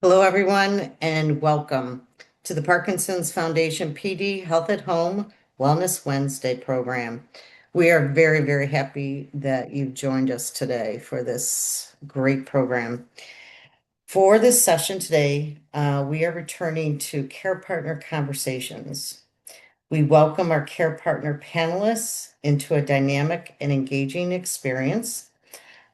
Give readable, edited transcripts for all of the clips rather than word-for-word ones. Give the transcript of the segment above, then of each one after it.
Hello, everyone, and welcome to the Parkinson's Foundation PD Health at Home Wellness Wednesday program. We are very, very happy that you've joined us today for this great program. For this session today, we are returning to Care Partner Conversations. We welcome our Care Partner panelists into a dynamic and engaging experience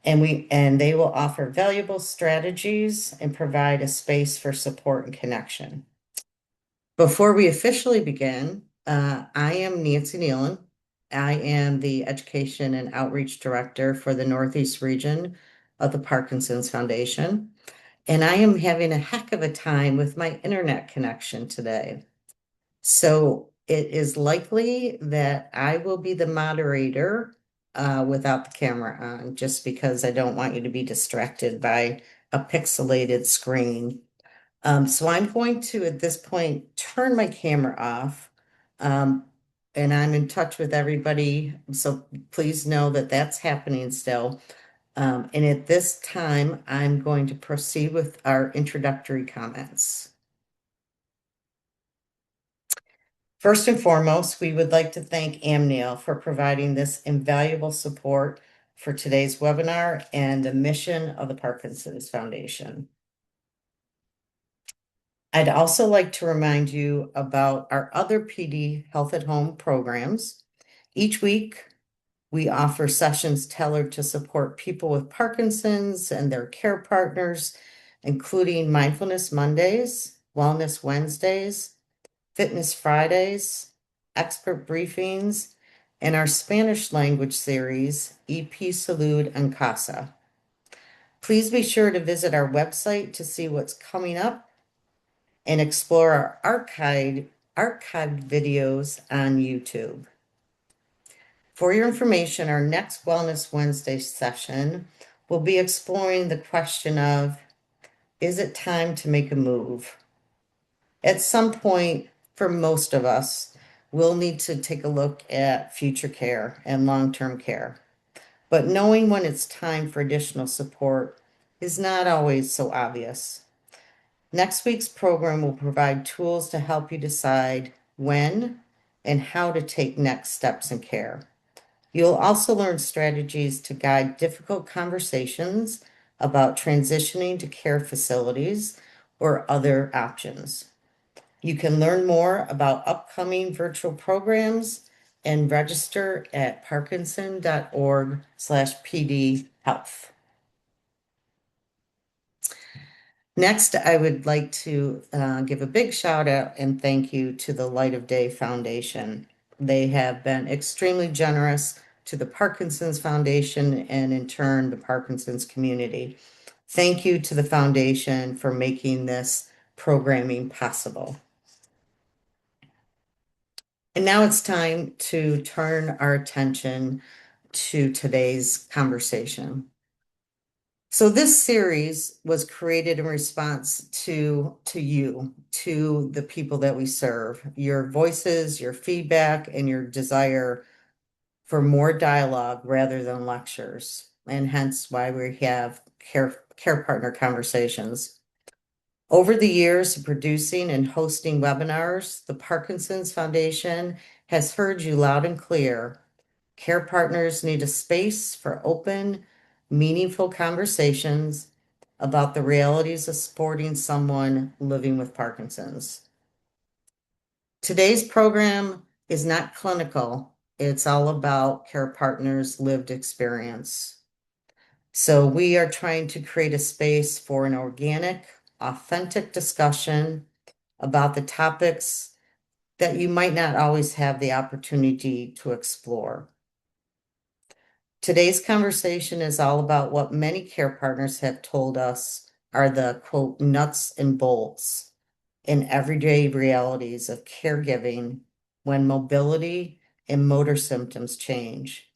and they will offer valuable strategies and provide a space for support and connection. Before we officially begin, I am Nancy Nealon. I am the Education and Outreach Director for the Northeast region of the Parkinson's Foundation, and I am having a heck of a time with my internet connection today. So it is likely that I will be the moderator without the camera on, just because I don't want you to be distracted by a pixelated screen. So I'm going to, at this point, turn my camera off. Um, and I'm in touch with everybody, so please know that that's happening still. And at this time, I'm going to proceed with our introductory comments. First and foremost, we would like to thank Amneal for providing this invaluable support for today's webinar and the mission of the Parkinson's Foundation. I'd also like to remind you about our other PD Health at Home programs. Each week, we offer sessions tailored to support people with Parkinson's and their care partners, including Mindfulness Mondays, Wellness Wednesdays, Fitness Fridays, expert briefings, and our Spanish language series, EP Salud and CASA. Please be sure to visit our website to see what's coming up and explore our archived videos on YouTube. For your information, our next Wellness Wednesday session will be exploring the question of, is it time to make a move? At some point, for most of us, we'll need to take a look at future care and long-term care. But knowing when it's time for additional support is not always so obvious. Next week's program will provide tools to help you decide when and how to take next steps in care. You'll also learn strategies to guide difficult conversations about transitioning to care facilities or other options. You can learn more about upcoming virtual programs and register at parkinson.org/PD health. Next, I would like to give a big shout out and thank you to the Light of Day Foundation. They have been extremely generous to the Parkinson's Foundation and in turn the Parkinson's community. Thank you to the foundation for making this programming possible. And now it's time to turn our attention to today's conversation. So this series was created in response to you, to the people that we serve, your voices, your feedback, and your desire for more dialogue rather than lectures, and hence why we have care partner conversations. Over the years of producing and hosting webinars, the Parkinson's Foundation has heard you loud and clear. Care partners need a space for open, meaningful conversations about the realities of supporting someone living with Parkinson's. Today's program is not clinical. It's all about care partners' lived experience. So we are trying to create a space for an organic, authentic discussion about the topics that you might not always have the opportunity to explore. Today's conversation is all about what many care partners have told us are the quote nuts and bolts in everyday realities of caregiving when mobility and motor symptoms change.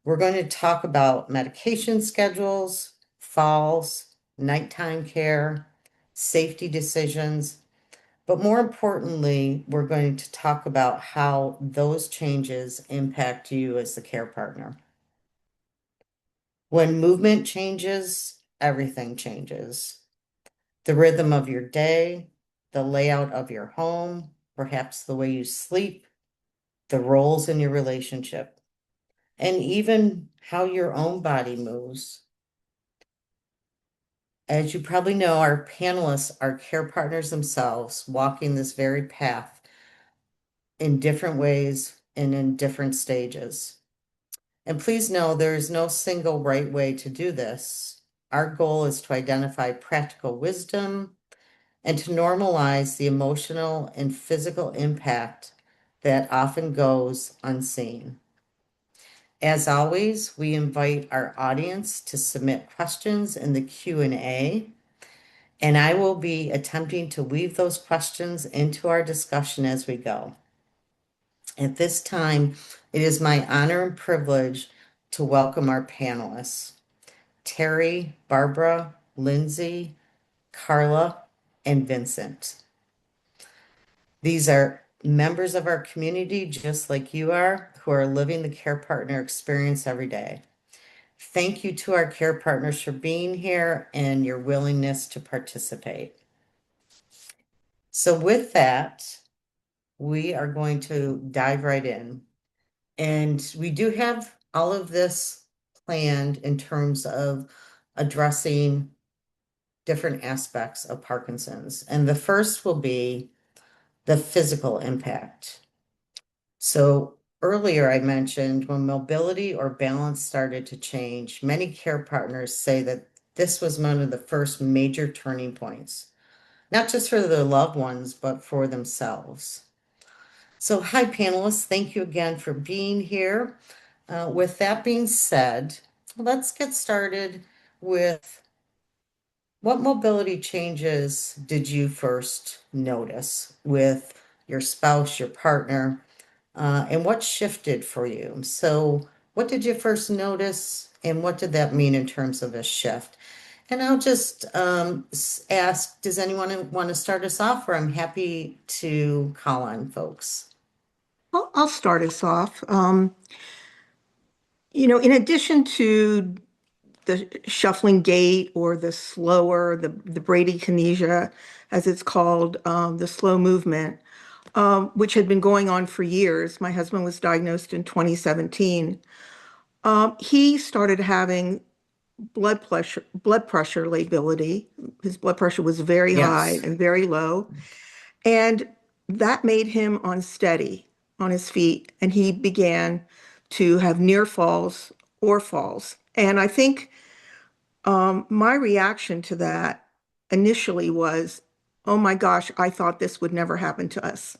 We're going to talk about medication schedules, falls, nighttime care, safety decisions, but more importantly, we're going to talk about how those changes impact you as the care partner. When movement changes, everything changes. the rhythm of your day, the layout of your home, perhaps the way you sleep, the roles in your relationship, and even how your own body moves. As you probably know, our panelists are care partners themselves, walking this very path in different ways and in different stages. And please know there is no single right way to do this. Our goal is to identify practical wisdom and to normalize the emotional and physical impact that often goes unseen. As always, we invite our audience to submit questions in the Q&A, and I will be attempting to weave those questions into our discussion as we go. At this time, it is my honor and privilege to welcome our panelists, Terry, Barbara, Lindsay, Carla, and Vincent. These are members of our community, just like you are, who are living the care partner experience every day. Thank you to our care partners for being here and your willingness to participate. So with that, we are going to dive right in. And we do have all of this planned in terms of addressing different aspects of Parkinson's. And the first will be the physical impact. So earlier I mentioned when mobility or balance started to change, many care partners say that this was one of the first major turning points, not just for their loved ones, but for themselves. So, hi, panelists. Thank you again for being here. With that being said, let's get started with what mobility changes did you first notice with your spouse, your partner, and what shifted for you? So, what did you first notice, and what did that mean in terms of a shift? And I'll just ask, does anyone want to start us off, or I'm happy to call on folks? I'll start us off. In addition to the shuffling gait or the slower, the bradykinesia, as it's called, the slow movement, which had been going on for years. My husband was diagnosed in 2017. He started having blood pressure lability. His blood pressure was very high Yes. and very low. And that made him unsteady on his feet. And he began to have near falls or falls. And I think my reaction to that initially was, oh my gosh, I thought this would never happen to us.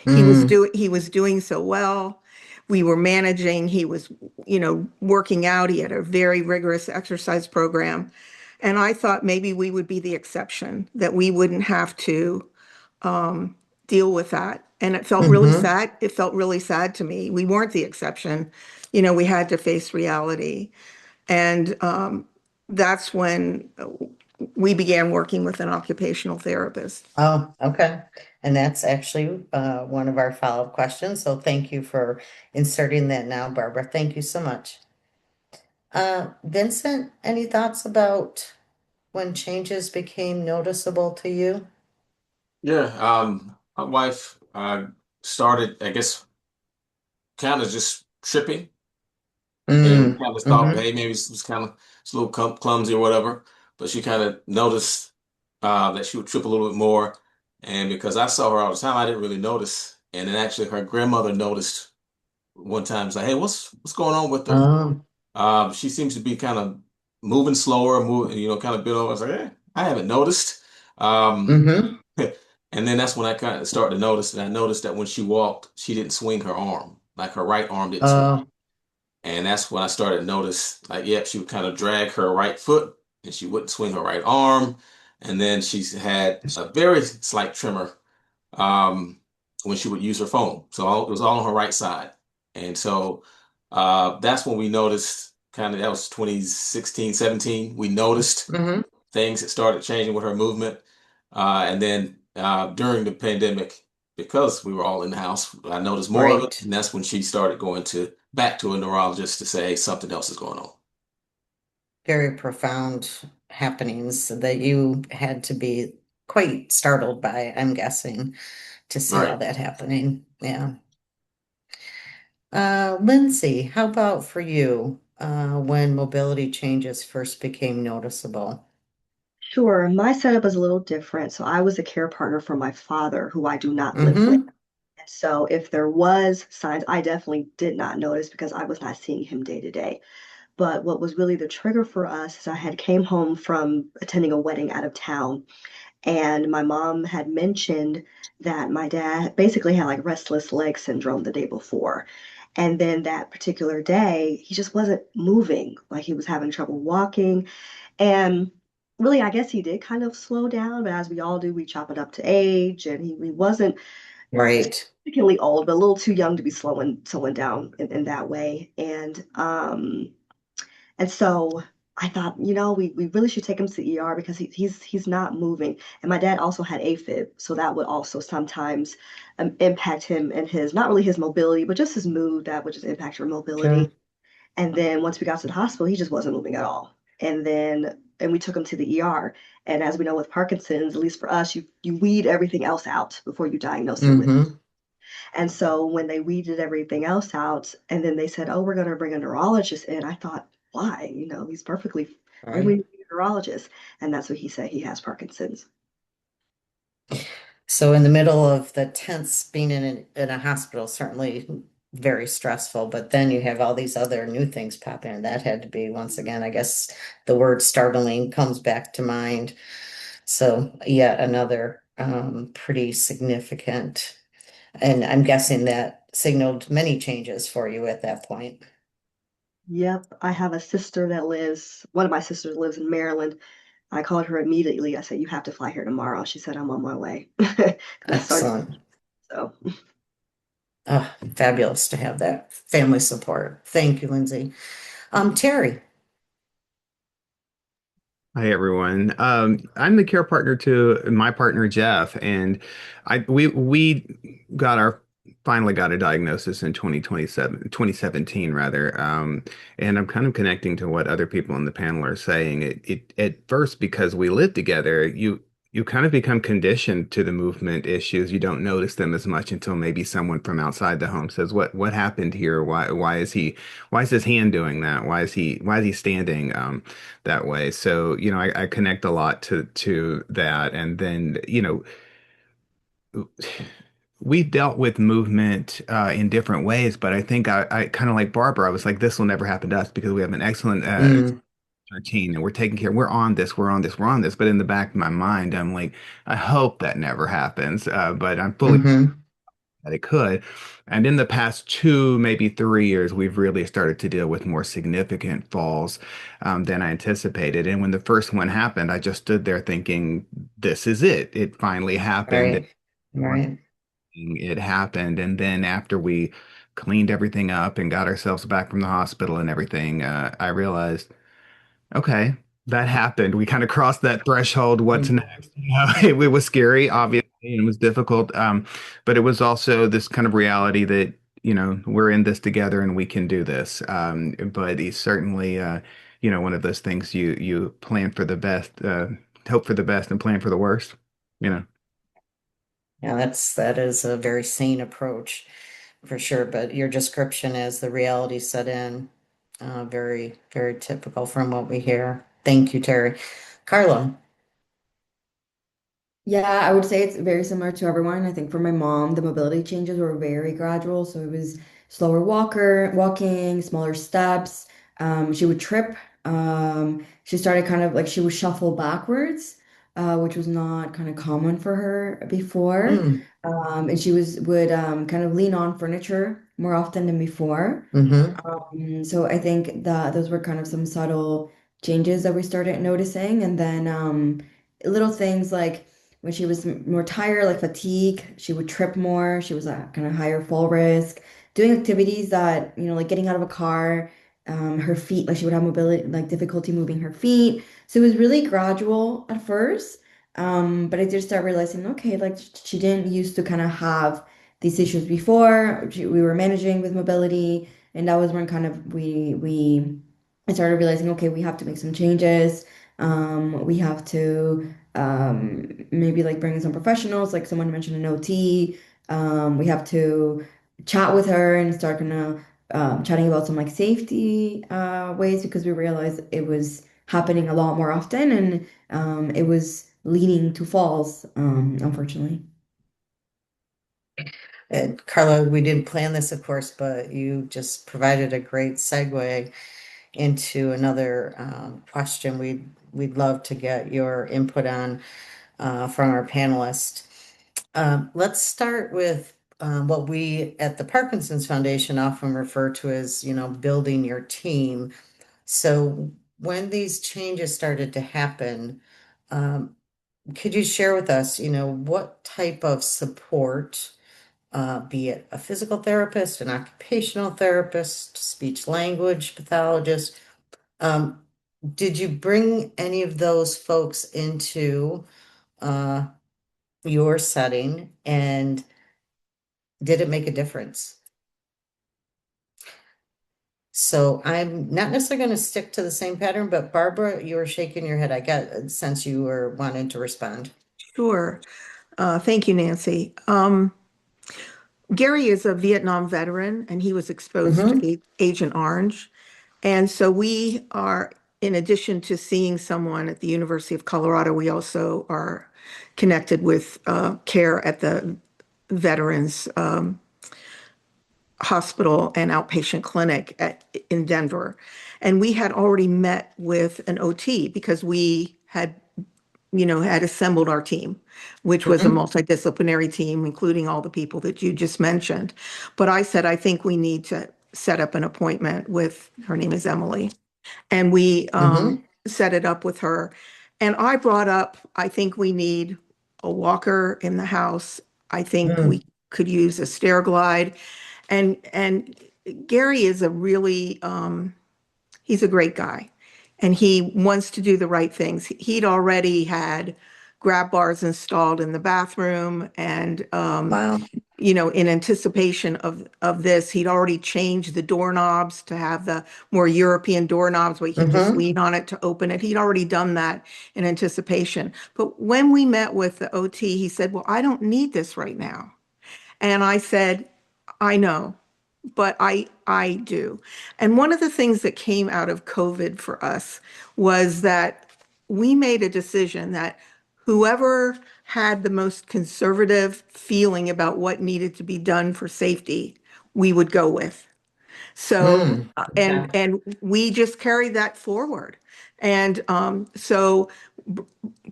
Mm, He was doing so well. We were managing, he was, working out. He had a very rigorous exercise program. And I thought maybe we would be the exception, that we wouldn't have to deal with that. And it felt really hmm sad. It felt really sad to me. We weren't the exception. We had to face reality. And that's when we began working with an occupational therapist. Oh, okay. And that's actually one of our follow-up questions. So thank you for inserting that now, Barbara. Thank you so much. Vincent, any thoughts about when changes became noticeable to you? Yeah, my wife started, I guess, kind of just tripping, and we Mm, kind of thought, hmm hey, maybe it's kind of it's a little clumsy or whatever. But she kind of noticed that she would trip a little bit more, and because I saw her all the time, I didn't really notice. And then actually, her grandmother noticed one time, it's like, hey, what's going on with her? Oh, She seems to be kind of moving slower, moving, kind of bit over. I was like, I haven't noticed. Um, hmm And then that's when I kind of started to notice, and I noticed that when she walked, she didn't swing her arm, like her right arm didn't swing. Oh, And that's when I started to notice, like, yep, she would kind of drag her right foot, and she wouldn't swing her right arm. And then she's had a very slight tremor um, when she would use her phone. So it was all on her right side. And so that's when we noticed, kind of, that was 2016, 17. We noticed hmm things that started changing with her movement. And then during the pandemic, because we were all in the house, I noticed more of it. Right. And that's when she started going to back to a neurologist to say, hey, something else is going on. Very profound happenings that you had to be quite startled by, I'm guessing, to see all Right. that happening. Yeah. Lindsay, how about for you, when mobility changes first became noticeable? Sure, my setup is a little different. So I was a care partner for my father, who I do not live with. Mm-hmm. And so if there was signs, I definitely did not notice because I was not seeing him day to day. But what was really the trigger for us is I had came home from attending a wedding out of town, and my mom had mentioned that my dad basically had like restless leg syndrome the day before. And then that particular day, he just wasn't moving, like he was having trouble walking. And really, I guess he did kind of slow down, but as we all do, we chop it up to age. And he wasn't Right. significantly old, but a little too young to be slowing down in that way. And so I thought, we really should take him to the ER because he's not moving. And my dad also had AFib, so that would also sometimes impact him and his not really his mobility, but just his mood. That would just impact your mobility. Sure. And then once we got to the hospital, he just wasn't moving at all. And we took him to the ER. And as we know with Parkinson's, at least for us, you weed everything else out before you diagnose it with. Mm-hmm. And so when they weeded everything else out, and then they said, "Oh, we're going to bring a neurologist in," I thought, why? He's perfectly. Why do we Right. need a neurologist? And that's what he said. He has Parkinson's. So in the middle of the tense being in a hospital, certainly very stressful, but then you have all these other new things pop in. That had to be, once again, I guess the word startling comes back to mind. So yet another pretty significant, and I'm guessing that signaled many changes for you at that point. Yep, I have a sister that lives. One of my sisters lives in Maryland. I called her immediately. I said, "You have to fly here tomorrow." She said, "I'm on my way." Because I started. Excellent. So. Fabulous to have that family support. Thank you, Lindsay. Terry. Hi everyone. I'm the care partner to my partner Jeff, and we got our finally got a diagnosis in 2017 rather. And I'm kind of connecting to what other people on the panel are saying. It at first, because we live together, you kind of become conditioned to the movement issues. You don't notice them as much until maybe someone from outside the home says, "What happened here? Why is his hand doing that? Why is he standing?" That way. So, I connect a lot to that. And then, we've dealt with movement in different ways, but I think I kind of like Barbara, I was like, this will never happen to us because we have an excellent Mm, routine and we're taking care. We're on this, we're on this, we're on this. But in the back of my mind, I'm like, I hope that never happens. But I'm fully hmm that it could. And in the past 2, maybe 3 years, we've really started to deal with more significant falls than I anticipated. And when the first one happened, I just stood there thinking, this is it. It finally happened. Right. Right. It happened. And then after we cleaned everything up and got ourselves back from the hospital and everything, I realized, okay, that happened. We kind of crossed that threshold. What's Mm. next? It was scary, obviously, and it was difficult. But it was also this kind of reality that, we're in this together and we can do this. But it's certainly, one of those things you plan for the best, hope for the best and plan for the worst, you know. Yeah, that is a very sane approach for sure. But your description as the reality set in, very, very typical from what we hear. Thank you, Terry. Carla. Yeah, I would say it's very similar to everyone. I think for my mom, the mobility changes were very gradual. So it was slower walking, smaller steps. She would trip. She started kind of like she would shuffle backwards, which was not kind of common for her before. Mm, And she would kind of lean on furniture more often than before. hmm So I think that those were kind of some subtle changes that we started noticing. And then little things like when she was more tired, like fatigue, she would trip more. She was at kind of higher fall risk. Doing activities that, like getting out of a car, her feet, like she would have mobility, like difficulty moving her feet. So it was really gradual at first. But I did start realizing, okay, like she didn't used to kind of have these issues before. We were managing with mobility. And that was when kind of we I started realizing, okay, we have to make some changes. We have to maybe like bring in some professionals, like someone mentioned an OT. We have to chat with her and start kind of chatting about some like safety ways because we realized it was happening a lot more often and it was leading to falls, unfortunately. And Carla, we didn't plan this, of course, but you just provided a great segue into another question we'd love to get your input on from our panelists. Let's start with what we at the Parkinson's Foundation often refer to as, building your team. So when these changes started to happen, um, could you share with us, what type of support, be it a physical therapist, an occupational therapist, speech language pathologist, um, did you bring any of those folks into uh, your setting, and did it make a difference? So I'm not necessarily going to stick to the same pattern, but Barbara, you were shaking your head. I got a sense you were wanting to respond. Sure. Thank you, Nancy. Gary is a Vietnam veteran and he was exposed to Mm-hmm. Agent Orange. And so we are, in addition to seeing someone at the University of Colorado, we also are connected with care at the Veterans Hospital and Outpatient Clinic in Denver. And we had already met with an OT because we had assembled our team, which was a Mm-hmm. multidisciplinary team, including all the people that you just mentioned. But I said, I think we need to set up an appointment with, her name is Emily, and we Mm-hmm. set it up with her. And I brought up, I think we need a walker in the house. I think Mm-hmm. we could use a stair glide. And Gary is a really he's a great guy and he wants to do the right things. He'd already had grab bars installed in the bathroom and Wow. in anticipation of this, he'd already changed the doorknobs to have the more European doorknobs where you can just Mm-hmm. lean on it to open it. He'd already done that in anticipation. But when we met with the OT, he said, "Well, I don't need this right now." And I said, "I know, but I do." And one of the things that came out of COVID for us was that we made a decision that whoever had the most conservative feeling about what needed to be done for safety, we would go with. So, Mm. Okay. and we just carried that forward. And so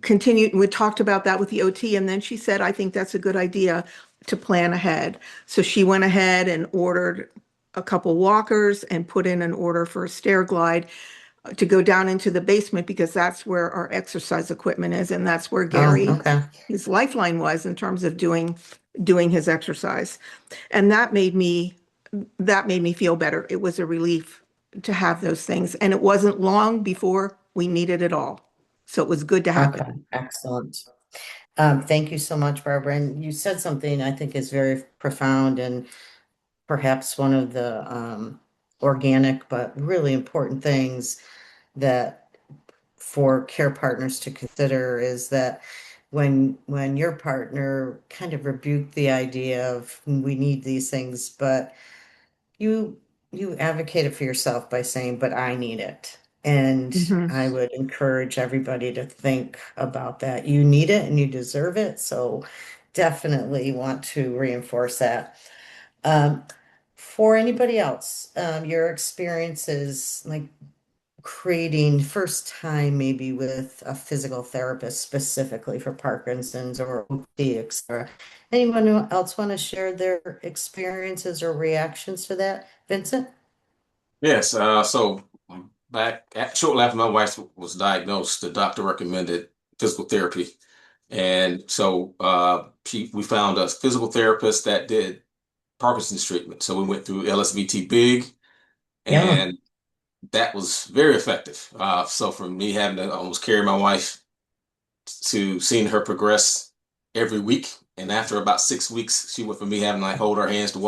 continued, we talked about that with the OT, and then she said, I think that's a good idea to plan ahead. So she went ahead and ordered a couple walkers and put in an order for a stair glide to go down into the basement because that's where our exercise equipment is, and that's where Oh, Gary, okay. his lifeline was in terms of doing his exercise. And that made me feel better. It was a relief to have those things. And it wasn't long before we needed it all. So it was good to have it. Okay. Excellent. Thank you so much, Barbara. And you said something I think is very profound and perhaps one of the organic but really important things that for care partners to consider is that when your partner kind of rebuked the idea of we need these things, but you you advocated for yourself by saying, but I need it. And Mhm. I would encourage everybody to think about that. You need it and you deserve it. So definitely want to reinforce that. Um, for anybody else, your experiences like creating first time maybe with a physical therapist specifically for Parkinson's or OT, etc. Anyone else want to share their experiences or reactions to that? Vincent? Yes, so shortly after my wife was diagnosed, the doctor recommended physical therapy. And so we found a physical therapist that did Parkinson's treatment. So we went through LSVT big, Yeah. and that was very effective. So from me having to almost carry my wife to seeing her progress every week, and after about 6 weeks, she went from me having to like hold her hands to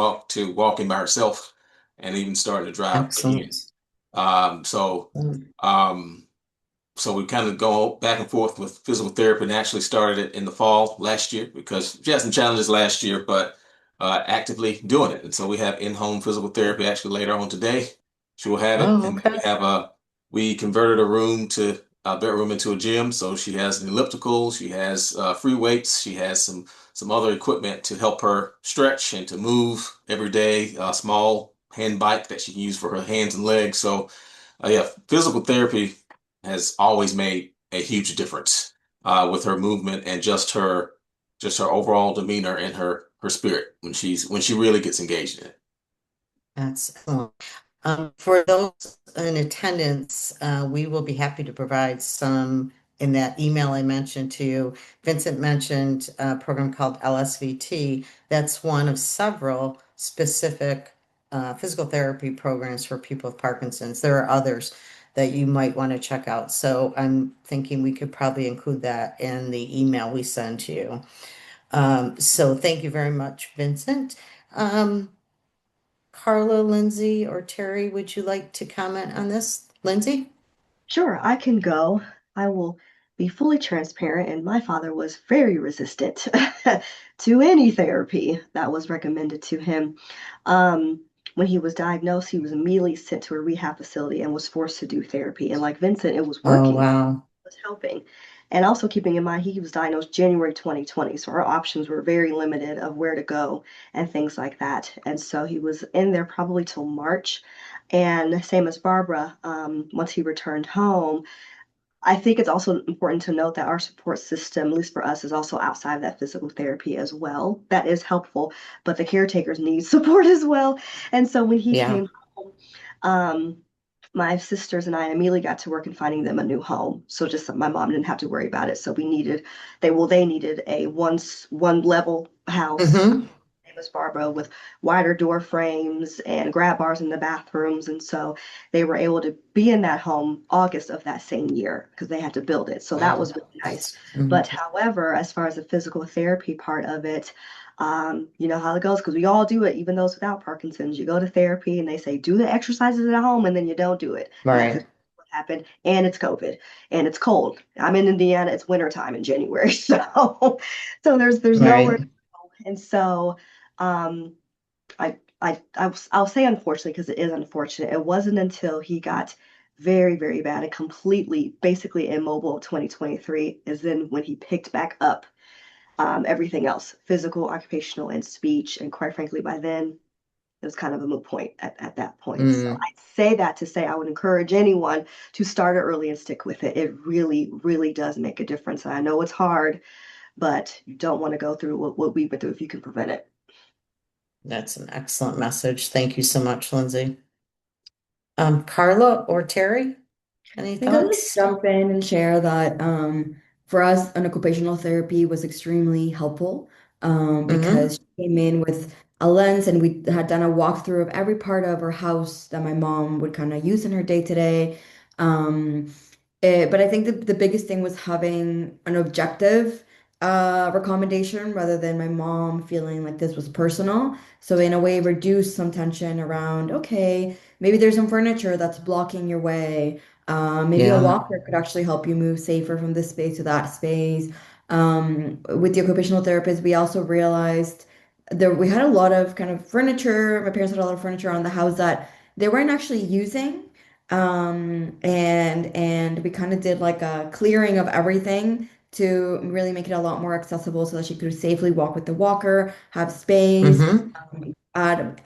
walking by herself, and even starting to drive again. Excellent. Um, so Mm. um, So we kind of go back and forth with physical therapy and actually started it in the fall last year because she had some challenges last year, but actively doing it. And so we have in-home physical therapy actually later on today. She will have it. Oh, And okay. we converted a bedroom into a gym. So she has an elliptical, she has free weights, she has some other equipment to help her stretch and to move every day, a small hand bike that she can use for her hands and legs. So yeah, physical therapy has always made a huge difference with her movement and just her overall demeanor and her spirit when she really gets engaged in it. That's excellent. For those in attendance, we will be happy to provide some in that email I mentioned to you. Vincent mentioned a program called LSVT. That's one of several specific physical therapy programs for people with Parkinson's. There are others that you might want to check out. So I'm thinking we could probably include that in the email we send to you. So thank you very much, Vincent. Um, Carla, Lindsay, or Terry, would you like to comment on this? Lindsay? Sure, I can go. I will be fully transparent, and my father was very resistant to any therapy that was recommended to him. When he was diagnosed, he was immediately sent to a rehab facility and was forced to do therapy. And like Vincent, it was Oh, working, it wow. was helping. And also keeping in mind, he was diagnosed January 2020, so our options were very limited of where to go and things like that. And so he was in there probably till March. And same as Barbara, once he returned home, I think it's also important to note that our support system, at least for us, is also outside of that physical therapy as well. That is helpful, but the caretakers need support as well. And so when he Yeah. came home, um, my sisters and I immediately got to work in finding them a new home. So just so my mom didn't have to worry about it. So they needed a one level house, Mm-hmm. name was Barbara, with wider door frames and grab bars in the bathrooms. And so they were able to be in that home August of that same year because they had to build it. So that Wow. was really nice. That's, mhm. But however, as far as the physical therapy part of it, you know how it goes because we all do it, even those without Parkinson's. You go to therapy and they say, do the exercises at home, and then you don't do it. And that's Right. exactly what happened. And it's COVID and it's cold. I'm in Indiana, it's wintertime in January. So there's nowhere to Right. go. And so um, I'll say unfortunately because it is unfortunate. It wasn't until he got very, very bad and completely, basically immobile 2023 is then when he picked back up everything else, physical, occupational, and speech. And quite frankly, by then it was kind of a moot point at that point. So Mm, I say that to say I would encourage anyone to start it early and stick with it. It really, really does make a difference. And I know it's hard, but you don't want to go through what we went through if you can prevent it. that's an excellent message. Thank you so much, Lindsay. Carla or Terry, any I think I'll just thoughts? jump in and share that for us, an occupational therapy was extremely helpful Mm-hmm. because she came in with a lens and we had done a walkthrough of every part of her house that my mom would kind of use in her day to day. Um, but I think the biggest thing was having an objective recommendation rather than my mom feeling like this was personal. So in a way, reduce some tension around, okay, maybe there's some furniture that's blocking your way. Maybe a Yeah. walker could actually help you move safer from this space to that space. With the occupational therapist, we also realized there we had a lot of kind of furniture. My parents had a lot of furniture around the house that they weren't actually using. And we kind of did like a clearing of everything to really make it a lot more accessible so that she could safely walk with the walker, have space, Mm-hmm. add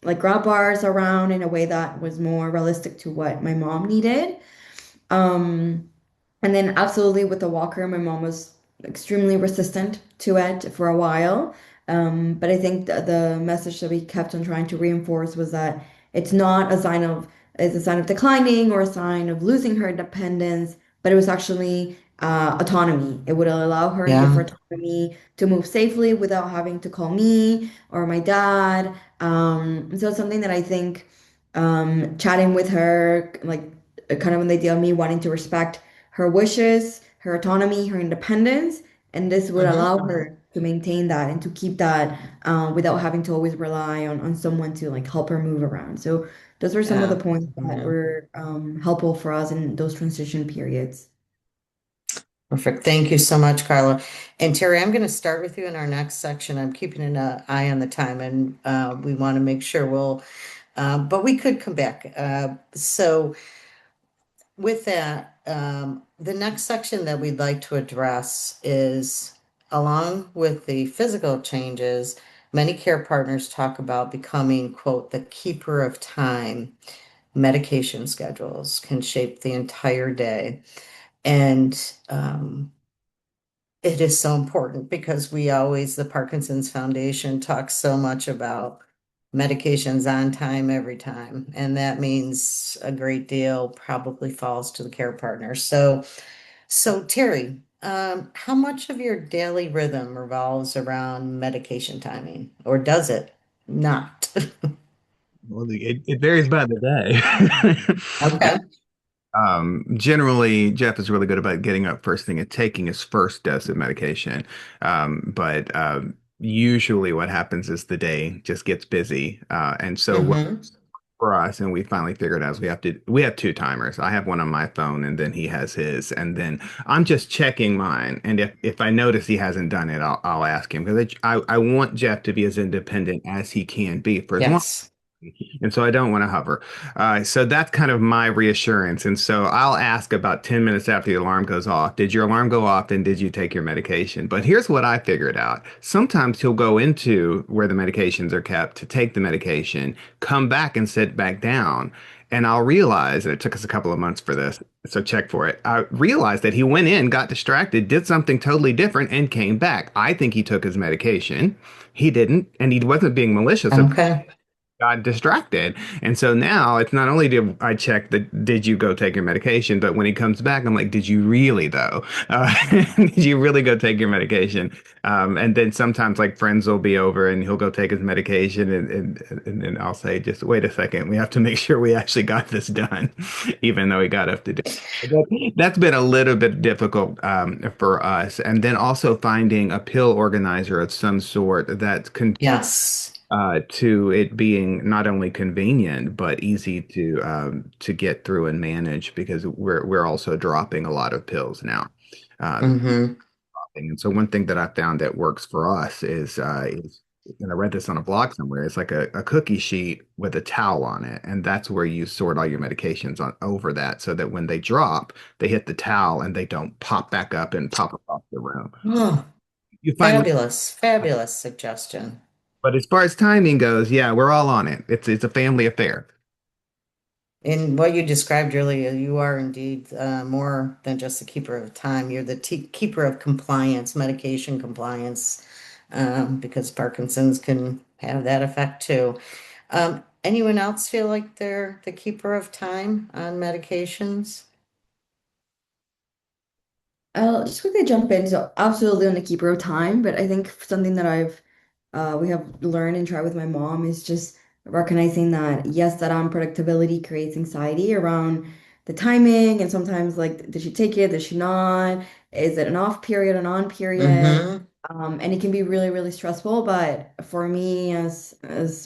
like grab bars around in a way that was more realistic to what my mom needed. Um, and then absolutely with the walker, my mom was extremely resistant to it for a while. But I think the message that we kept on trying to reinforce was that it's not a sign of it's a sign of declining or a sign of losing her independence, but it was actually autonomy. It would allow her and give her Yeah. autonomy to move safely without having to call me or my dad. And so it's something that I think chatting with her, like kind of an idea of me wanting to respect her wishes, her autonomy, her independence, and this would Mm-hmm. allow her to maintain that and to keep that without having to always rely on someone to like help her move around. So those were some of the Yeah. points that Mhm. were helpful for us in those transition periods. Perfect. Thank you so much, Carla. And Terry, I'm going to start with you in our next section. I'm keeping an eye on the time, and we want to make sure but we could come back. So with that, the next section that we'd like to address is along with the physical changes, many care partners talk about becoming, quote, the keeper of time. Medication schedules can shape the entire day. And it is so important because the Parkinson's Foundation talks so much about medications on time every time. And that means a great deal probably falls to the care partner. So Terry, how much of your daily rhythm revolves around medication timing, or does it not? Well, it varies by the day. Okay. Generally, Jeff is really good about getting up first thing and taking his first dose of medication. But usually, what happens is the day just gets busy, and so what Mm-hmm. for us, and we finally figured out is we have two timers. I have one on my phone, and then he has his, and then I'm just checking mine. And if I notice he hasn't done it, I'll ask him because I want Jeff to be as independent as he can be for as long. Yes. And so I don't want to hover. So that's kind of my reassurance. And so I'll ask about 10 minutes after the alarm goes off, did your alarm go off and did you take your medication? But here's what I figured out. Sometimes he'll go into where the medications are kept to take the medication, come back and sit back down. And I'll realize, and it took us a couple of months for this, so check for it. I realized that he went in, got distracted, did something totally different, and came back. I think he took his medication. He didn't, and he wasn't being malicious Okay. got distracted. And so now it's not only did I check that did you go take your medication, but when he comes back, I'm like, did you really though? Did you really go take your medication? And then sometimes like friends will be over and he'll go take his medication and then I'll say, just wait a second, we have to make sure we actually got this done, even though he got up to do. That's been a little bit difficult for us. And then also finding a pill organizer of some sort that can Yes. to it being not only convenient but easy to get through and manage because we're also dropping a lot of pills now. Mm-hmm. And so one thing that I found that works for us is and I read this on a blog somewhere. It's like a cookie sheet with a towel on it, and that's where you sort all your medications on over that, so that when they drop, they hit the towel and they don't pop back up and pop across the room. Oh, You find fabulous, fabulous suggestion. But as far as timing goes, yeah, we're all on it. It's a family affair. In what you described earlier, you are indeed more than just the keeper of time. You're the keeper of compliance, medication compliance, because Parkinson's can have that effect too. Anyone else feel like they're the keeper of time on medications? I'll just quickly jump in. So absolutely on the keeper of time, but I think something that we have learned and tried with my mom is just recognizing that yes, that unpredictability creates anxiety around the timing, and sometimes like, did she take it? Did she not? Is it an off period, an on period? Mm-hmm. And it can be really, really stressful. But for me, as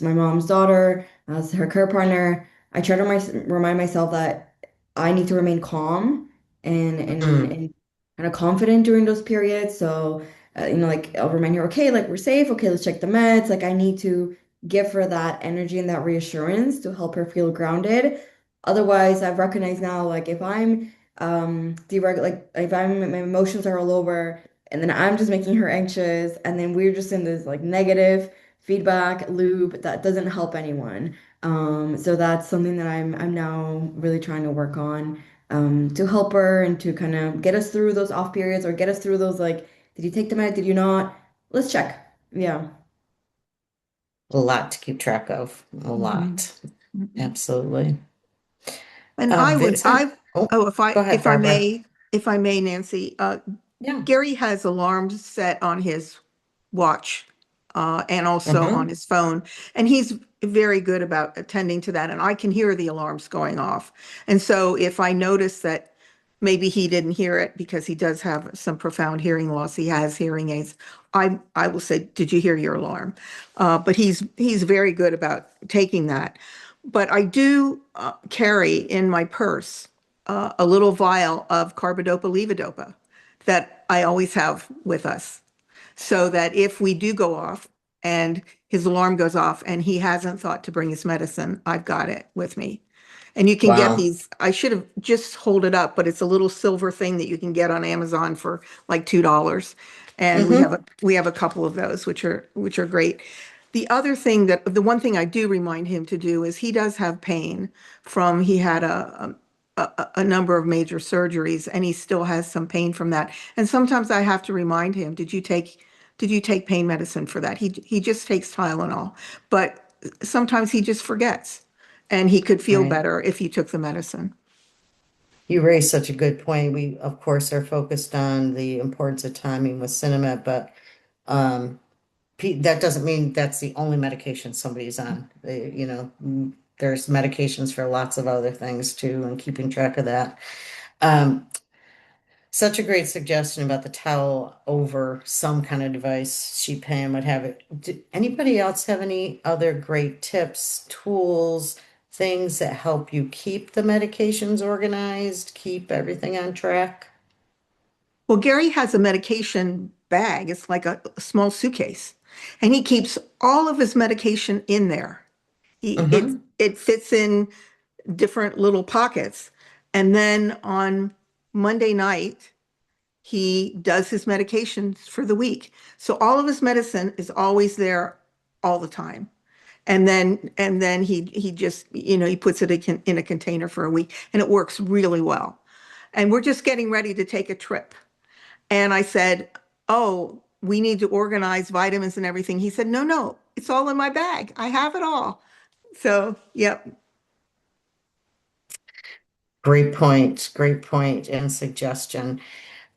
my mom's daughter, as her care partner, I try to remind myself that I need to remain calm Mm-hmm. and kind of confident during those periods. So, like I'll remind her, okay, like we're safe. Okay, let's check the meds. Like I need to give her that energy and that reassurance to help her feel grounded. Otherwise, I've recognized now, like if I'm like if I'm my emotions are all over, and then I'm just making her anxious, and then we're just in this like negative feedback loop that doesn't help anyone. So that's something that I'm now really trying to work on to help her and to kind of get us through those off periods or get us through those like, did you take the med? Did you not? Let's check. Yeah. A lot to keep track of. A Mhm. lot. Mhm. Absolutely. And I would, Vincent? Oh, oh, go ahead, Barbara. if I may, Nancy, Yeah. Gary has alarms set on his watch, and also on Mm-hmm. his phone, and he's very good about attending to that. And I can hear the alarms going off. And so if I notice that maybe he didn't hear it because he does have some profound hearing loss. He has hearing aids. I will say, did you hear your alarm? But he's very good about taking that. But I do carry in my purse a little vial of carbidopa levodopa that I always have with us, so that if we do go off and his alarm goes off and he hasn't thought to bring his medicine, I've got it with me. And you can get Wow. these, I should have just hold it up, but it's a little silver thing that you can get on Amazon for like $2. And Mm-hmm. we have a couple of those, which are great. The one thing I do remind him to do is he does have pain from, he had a number of major surgeries and he still has some pain from that. And sometimes I have to remind him, did you take pain medicine for that? He just takes Tylenol, but sometimes he just forgets and he could feel Right. better if he took the medicine. You raised such a good point. We, of course, are focused on the importance of timing with cinema, but um, that doesn't mean that's the only medication somebody's on. There's medications for lots of other things too, and keeping track of that. Um, Such a great suggestion about the towel over some kind of device, sheet pan, what have it. Anybody else have any other great tips, tools, things that help you keep the medications organized, keep everything on track? Well, Gary has a medication bag. It's like a small suitcase, and he keeps all of his medication in there. Mm-hmm. It fits in different little pockets. And then on Monday night, he does his medications for the week. So all of his medicine is always there all the time. And then he just, he puts it in a container for a week and it works really well. And we're just getting ready to take a trip. And I said, "Oh, we need to organize vitamins and everything." He said, "No, no, it's all in my bag. I have it all." So, yep. Great point and suggestion.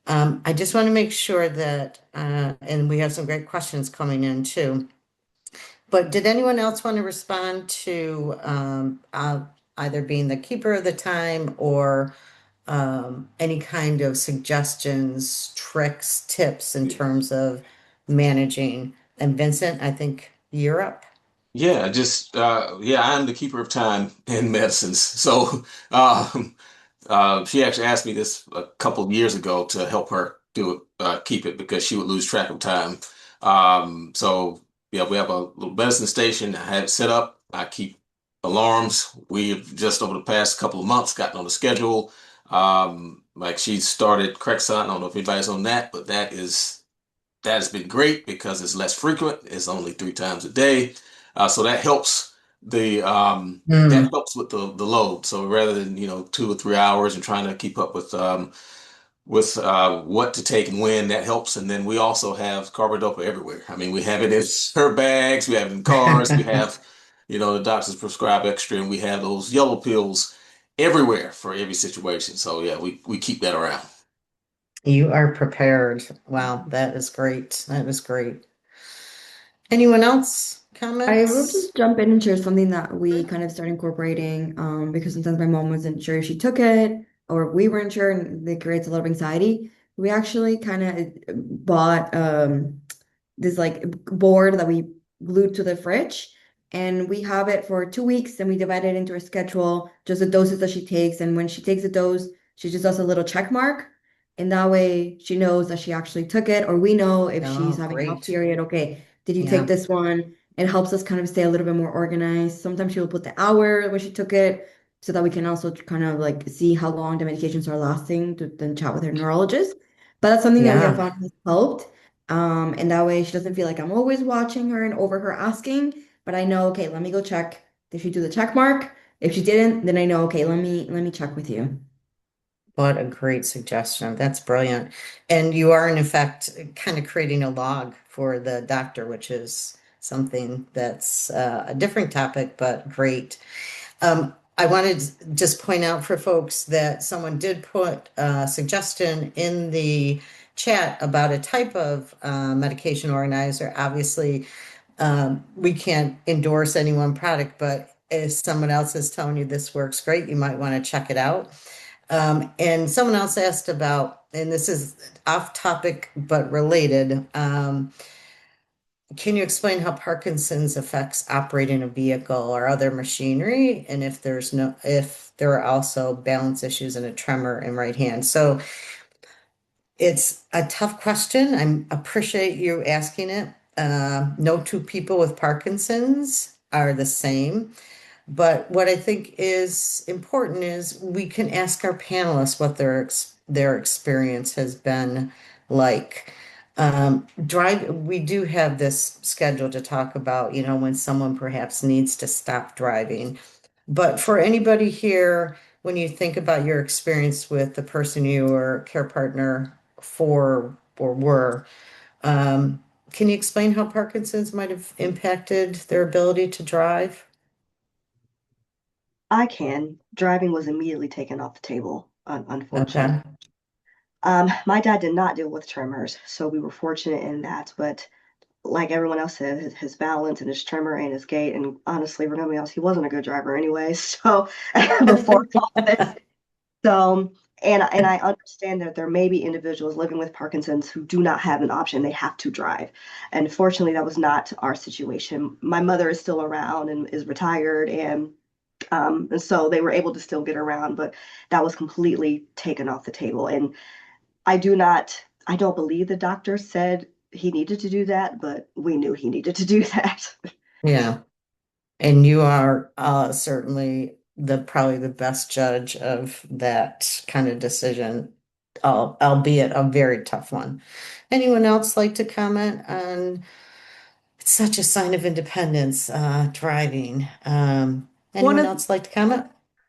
I just want to make sure that, and we have some great questions coming in too. But did anyone else want to respond to either being the keeper of the time or any kind of suggestions, tricks, tips in terms of managing? And Vincent, I think Europe. Yeah, just yeah, I'm the keeper of time in medicines. So she actually asked me this a couple of years ago to help her do it, keep it because she would lose track of time. So yeah, we have a little medicine station. I have it set up. I keep alarms. We've just over the past couple of months gotten on the schedule. Like she started Crexont. I don't know if anybody's on that, but that has been great because it's less frequent. It's only 3 times a day. So that Hmm. helps with the load. So rather than 2 or 3 hours and trying to keep up with what to take and when, that helps. And then we also have carbidopa everywhere. I mean, we have it in her bags, we have it in cars, we have the doctors prescribe extra, and we have those yellow pills everywhere for every situation. So yeah, we keep that around. You are prepared. Wow, that is great. That is great. Anyone else? I will Comments? just jump in and share something that we kind of started incorporating because sometimes my mom wasn't sure if she took it or we weren't sure, and it creates a lot of anxiety. We actually kind of bought this like board that we glued to the fridge, and we have it for 2 weeks, and we divide it into a schedule, just the doses that she takes, and when she takes a dose, she just does a little check mark, and that way she knows that she actually took it, or we know if she's Oh, having a off great. period. Okay, did you take Yeah. this one? It helps us kind of stay a little bit more organized. Sometimes she will put the hour when she took it so that we can also kind of like see how long the medications are lasting to then chat with her neurologist. But that's something that we have Yeah. found has helped. And that way she doesn't feel like I'm always watching her and over her asking, but I know, okay, let me go check. Did she do the check mark? If she didn't, then I know, okay, let me check with you. What a great suggestion. That's brilliant. And you are, in effect, kind of creating a log for the doctor, which is something that's a different topic, but great. I wanted to just point out for folks that someone did put a suggestion in the chat about a type of medication organizer. Obviously, we can't endorse any one product, but if someone else is telling you this works great, you might want to check it out. And someone else asked about, and this is off topic but related. Can you explain how Parkinson's affects operating a vehicle or other machinery? And if there are also balance issues and a tremor in right hand. So it's a tough question. I appreciate you asking it. No two people with Parkinson's are the same. But what I think is important is we can ask our panelists what their experience has been like. We do have this schedule to talk about, when someone perhaps needs to stop driving. But for anybody here, when you think about your experience with the person you were care partner for or were, can you explain how Parkinson's might have impacted their ability to drive? I can. Driving was immediately taken off the table, unfortunately. Okay. My dad did not deal with tremors, so we were fortunate in that. But like everyone else said, his balance and his tremor and his gait, and honestly, for nobody else, he wasn't a good driver anyway. So before all this, so and I understand that there may be individuals living with Parkinson's who do not have an option; they have to drive. And fortunately, that was not our situation. My mother is still around and is retired, and so they were able to still get around, but that was completely taken off the table. And I don't believe the doctor said he needed to do that, but we knew he needed to do that. Yeah. And you are certainly probably the best judge of that kind of decision, albeit a very tough one. Anyone else like to comment on it's such a sign of independence, driving? One Anyone of else like to comment?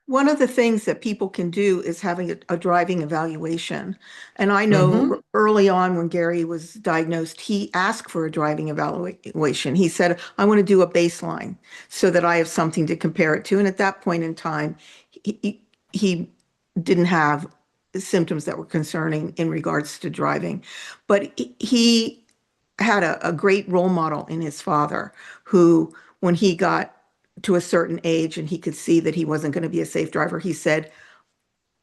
One of the things that people can do is having a driving evaluation. And I know Mm-hmm. early on when Gary was diagnosed, he asked for a driving evaluation. He said, I want to do a baseline so that I have something to compare it to. And at that point in time, he didn't have symptoms that were concerning in regards to driving. But he had a great role model in his father, who, when he got to a certain age and he could see that he wasn't going to be a safe driver, he said,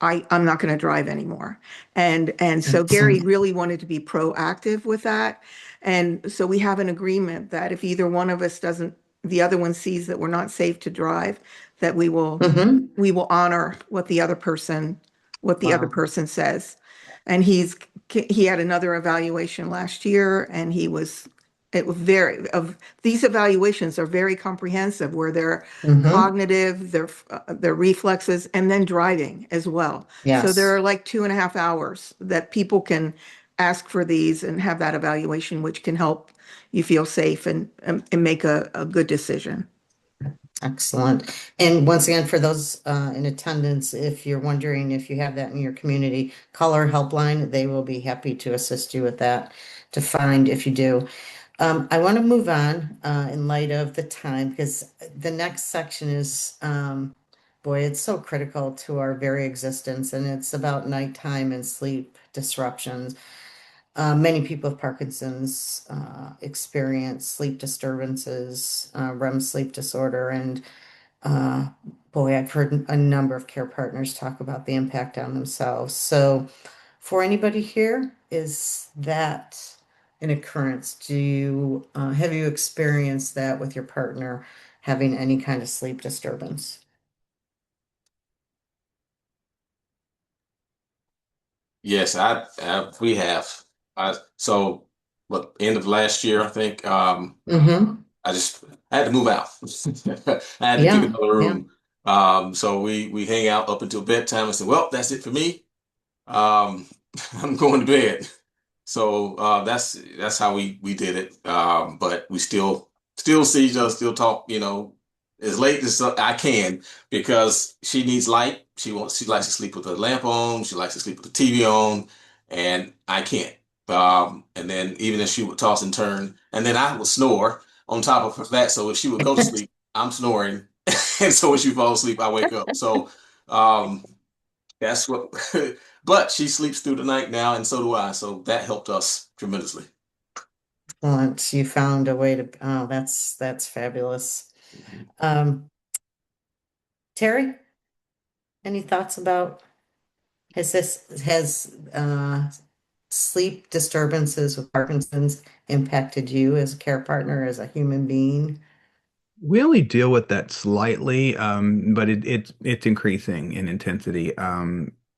I'm not going to drive anymore. And so Gary Excellent. really wanted to be proactive with that. And so we have an agreement that if either one of us doesn't, the other one sees that we're not safe to drive, that Mm-hmm. we will honor what the other Wow. person says. And he had another evaluation last year, and it was very of these evaluations are very comprehensive, where they're Mm-hmm. cognitive, their reflexes, and then driving as well. So there Yes. are like 2.5 hours that people can ask for these and have that evaluation, which can help you feel safe and make a good decision. Excellent. And once again, for those in attendance, if you're wondering if you have that in your community, call our helpline. They will be happy to assist you with that to find if you do. I want to move on in light of the time because the next section is, boy, it's so critical to our very existence, and it's about nighttime and sleep disruptions. Many people with Parkinson's experience sleep disturbances, REM sleep disorder, and uh, boy, I've heard a number of care partners talk about the impact on themselves. So, for anybody here, is that an occurrence? Have you experienced that with your partner having any kind of sleep disturbance? Yes, we have. So, what, end of last year, I think, Mm-hmm. I just I had to move out. I had to pick Yeah, another yeah. room. So we hang out up until bedtime. I said, well, that's it for me. Um, I'm going to bed. So that's how we did it. But we still see each other, still talk, as late as I can because she needs light. She likes to sleep with the lamp on. She likes to sleep with the TV on, and I can't. And then even if she would toss and turn, and then I would snore on top of that. So if she would go to sleep, I'm snoring, and so when she falls asleep, I wake up. So um, that's what. But she sleeps through the night now, and so do I. So that helped us tremendously. Once you found a way to, oh, that's fabulous. Um, Terry, any thoughts about? Has sleep disturbances with Parkinson's impacted you as a care partner, as a human being? We only deal with that slightly, but it's increasing in intensity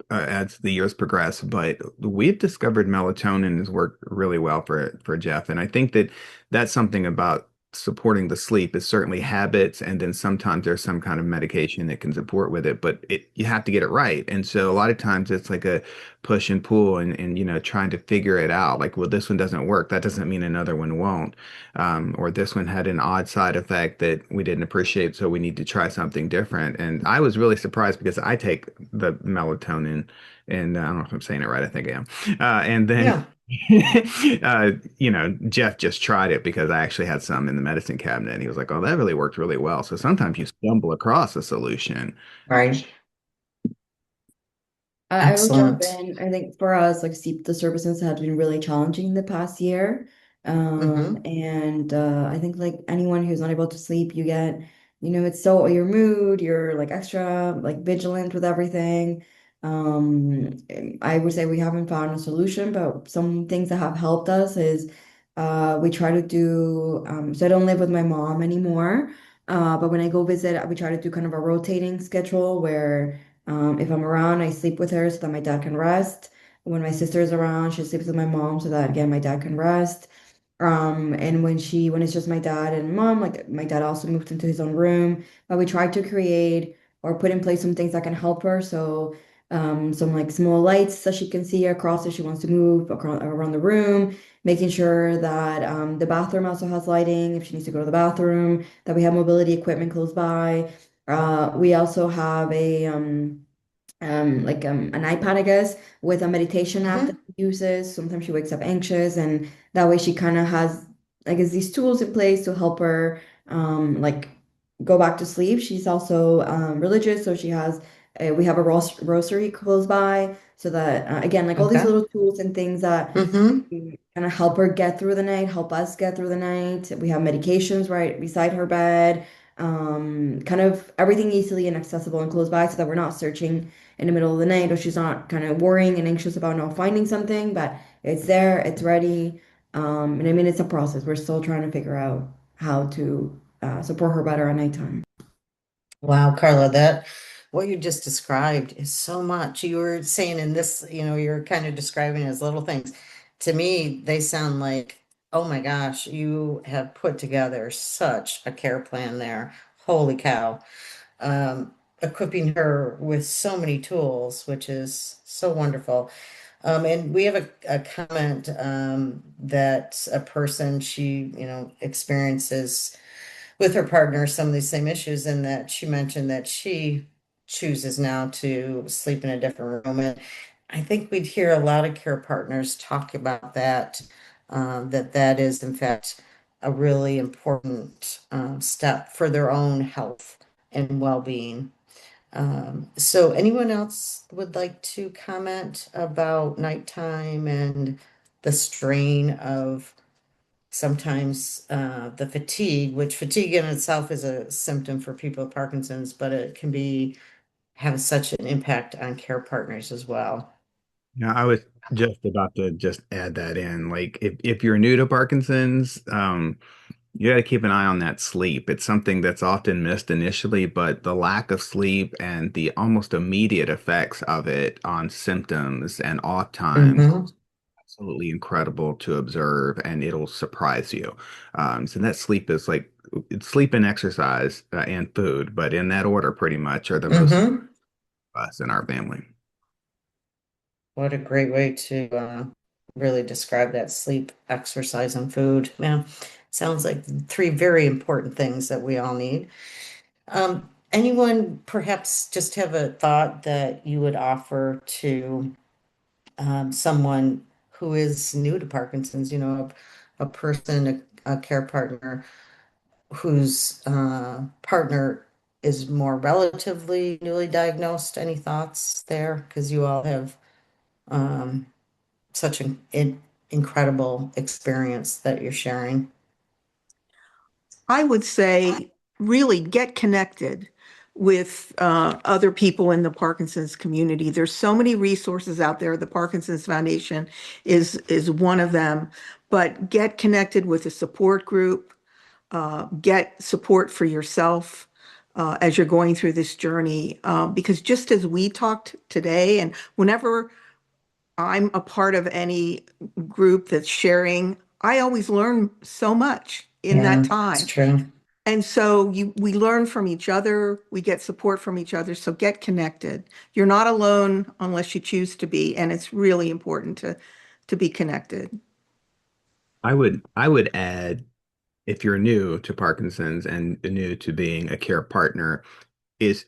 as the years progress. But we've discovered melatonin has worked really well for Jeff, and I think that that's something about supporting the sleep is certainly habits, and then sometimes there's some kind of medication that can support with it, but you have to get it right. And so a lot of times it's like a push and pull, and trying to figure it out. Like, well, this one doesn't work. That doesn't mean another one won't, or this one had an odd side effect that we didn't appreciate, so we need to try something different. And I was really surprised because I take the melatonin, and I don't know if I'm saying it right. I think I am. And then, Yeah. Jeff just tried it because I actually had some in the medicine cabinet, and he was like, "Oh, that really worked really well." So sometimes you stumble across a solution. Right. I will jump Excellent. in. I think for us, like sleep disturbances have been really challenging the past year. Mm-hmm. And I think like anyone who's not able to sleep, you get, it's so your mood, you're like extra like vigilant with everything. I would say we haven't found a solution, but some things that have helped us is we try to do so I don't live with my mom anymore. But when I go visit, we try to do kind of a rotating schedule where if I'm around, I sleep with her so that my dad can rest. When my sister is around, she sleeps with my mom so that again my dad can rest. And when it's just my dad and mom, like my dad also moved into his own room, but we try to create or put in place some things that can help her. So some like small lights that she can see across if she wants to move across, around the room, making sure that the bathroom also has lighting if she needs to go to the bathroom, that we have mobility equipment close by. We also have an iPad, I guess, with a meditation app that Mm-hmm. she uses. Sometimes she wakes up anxious, and that way she kind of has, I guess, these tools in place to help her like go back to sleep. She's also religious, so we have a rosary close by, so that again, like all these Okay. little tools and things that Mm-hmm. kind of help her get through the night, help us get through the night. We have medications right beside her bed, kind of everything easily and accessible and close by so that we're not searching in the middle of the night or she's not kind of worrying and anxious about not finding something, but it's there, it's ready. And I mean, it's a process. We're still trying to figure out how to support her better at nighttime. Wow, Carla, that what you just described is so much. You were saying in this, you're kind of describing as little things. To me, they sound like, oh my gosh, you have put together such a care plan there. Holy cow. Equipping her with so many tools, which is so wonderful. And we have a comment that a person she, experiences with her partner some of these same issues, and that she mentioned that she chooses now to sleep in a different room. And I think we'd hear a lot of care partners talk about that, that is in fact a really important step for their own health and well-being. So anyone else would like to comment about nighttime and the strain of sometimes the fatigue, which fatigue in itself is a symptom for people with Parkinson's, but it can be have such an impact on care partners as well. Yeah, I was just about to just add that in. Like, if you're new to Parkinson's, you got to keep an eye on that sleep. It's something that's often missed initially, but the lack of sleep and the almost immediate effects of it on symptoms and off times, Hmm. absolutely incredible to observe, and it'll surprise you. So that sleep is like it's sleep and exercise and food, but in that order, pretty much are the most Hmm. us in our family. What a great way to really describe that: sleep, exercise, and food. Yeah, sounds like three very important things that we all need. Anyone perhaps just have a thought that you would offer to someone who is new to Parkinson's, a person, a care partner whose partner is more relatively newly diagnosed. Any thoughts there? Because you all have um, such an incredible experience that you're sharing. I would say really get connected with other people in the Parkinson's community. There's so many resources out there. The Parkinson's Foundation is one of them. But get connected with a support group, get support for yourself as you're going through this journey. Because just as we talked today, and whenever I'm a part of any group that's sharing, I always learn so much in that Yeah, it's time. true. And so we learn from each other, we get support from each other. So get connected. You're not alone unless you choose to be, and it's really important to be connected. I would add, if you're new to Parkinson's and new to being a care partner, is,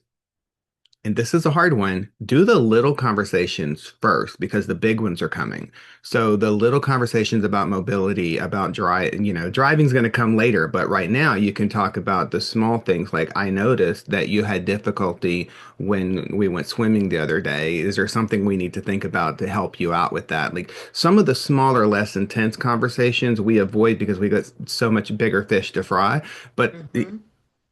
and this is a hard one, do the little conversations first because the big ones are coming. So the little conversations about mobility, about driving's going to come later, but right now you can talk about the small things. Like, I noticed that you had difficulty when we went swimming the other day. Is there something we need to think about to help you out with that? Like, some of the smaller, less intense conversations we avoid because we got so much bigger fish to fry. But Hmm.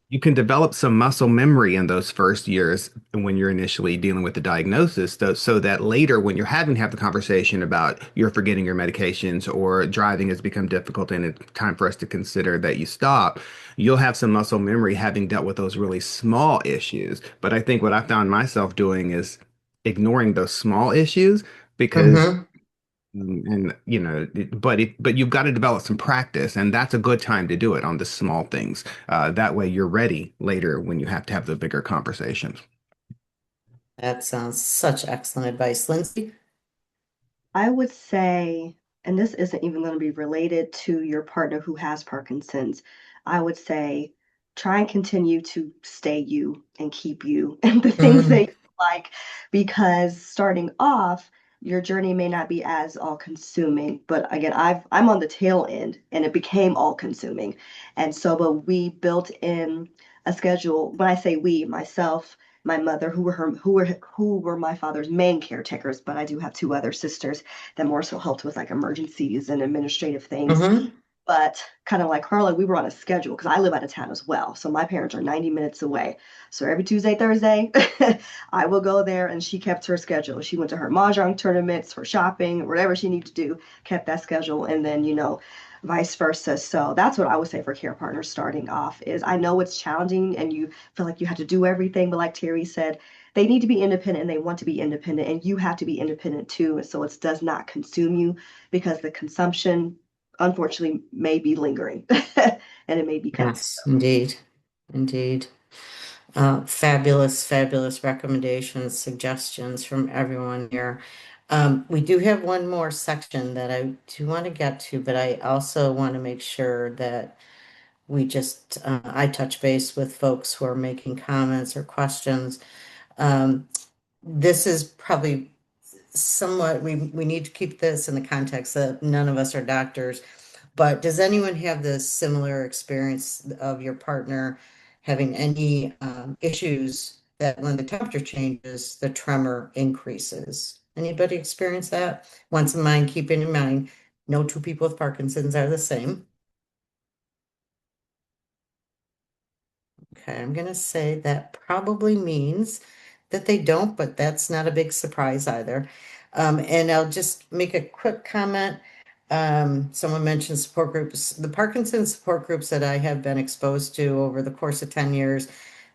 you can develop some muscle memory in those first years when you're initially dealing with the diagnosis, so that later, when you're having to have the conversation about you're forgetting your medications or driving has become difficult and it's time for us to consider that you stop, you'll have some muscle memory having dealt with those really small issues. But I think what I found myself doing is ignoring those small issues because Hmm. and but you've got to develop some practice, and that's a good time to do it on the small things. That way, you're ready later when you have to have the bigger conversations. That sounds such excellent advice, Lindsay. I would say, and this isn't even going to be related to your partner who has Parkinson's, I would say try and continue to stay you and keep you and the things that Hmm. you like, because starting off, your journey may not be as all consuming. But again, I'm on the tail end and it became all consuming. And so, but we built in a schedule. When I say we, myself, my mother, who were my father's main caretakers, but I do have two other sisters that more so helped with like emergencies and administrative things. Hmm. But kind of like Carla, we were on a schedule because I live out of town as well. So my parents are 90 minutes away. So every Tuesday, Thursday, I will go there, and she kept her schedule. She went to her mahjong tournaments, for shopping, whatever she needed to do, kept that schedule. And then, vice versa. So that's what I would say for care partners starting off is, I know it's challenging and you feel like you have to do everything, but like Terry said, they need to be independent and they want to be independent, and you have to be independent too. And so it does not consume you, because the consumption unfortunately may be lingering and it may be coming. Yes, indeed. Indeed. Fabulous, fabulous recommendations, suggestions from everyone here. We do have one more section that I do want to get to, but I also want to make sure that I touch base with folks who are making comments or questions. Um, this is probably somewhat, we need to keep this in the context that none of us are doctors, but does anyone have this similar experience of your partner having any issues that when the temperature changes, the tremor increases? Anybody experience that? Once in mind, keeping in mind, no two people with Parkinson's are the same. Okay, I'm gonna say that probably means that they don't, but that's not a big surprise either. And I'll just make a quick comment. Someone mentioned support groups. The Parkinson's support groups that I have been exposed to over the course of 10 years,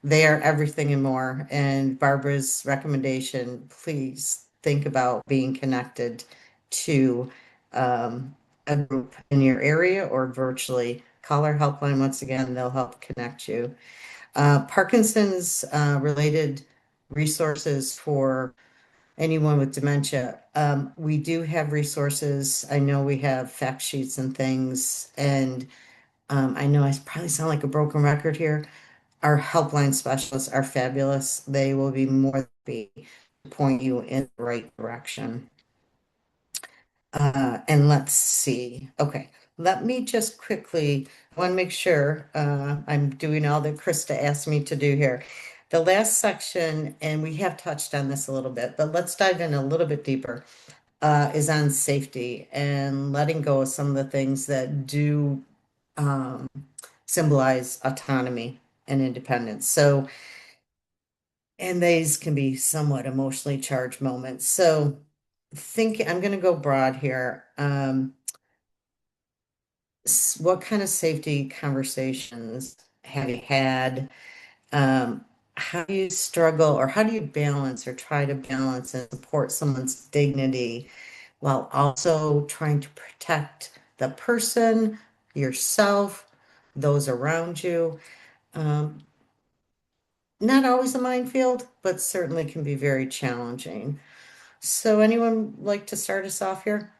they are everything and more. And Barbara's recommendation, please think about being connected to a group in your area or virtually. Call our helpline once again, they'll help connect you. Parkinson's related resources for anyone with dementia. We do have resources. I know we have fact sheets and things, and I know I probably sound like a broken record here. Our helpline specialists are fabulous. They will be more than happy to point you in the right direction. And let's see. Okay, let me just quickly, I want to make sure I'm doing all that Krista asked me to do here. The last section, and we have touched on this a little bit, but let's dive in a little bit deeper, is on safety and letting go of some of the things that do um, symbolize autonomy and independence. So And these can be somewhat emotionally charged moments. So I'm going to go broad here. What kind of safety conversations have you had? Um, how do you struggle or how do you balance or try to balance and support someone's dignity while also trying to protect the person, yourself, those around you? Um, Not always a minefield, but certainly can be very challenging. So, anyone like to start us off here?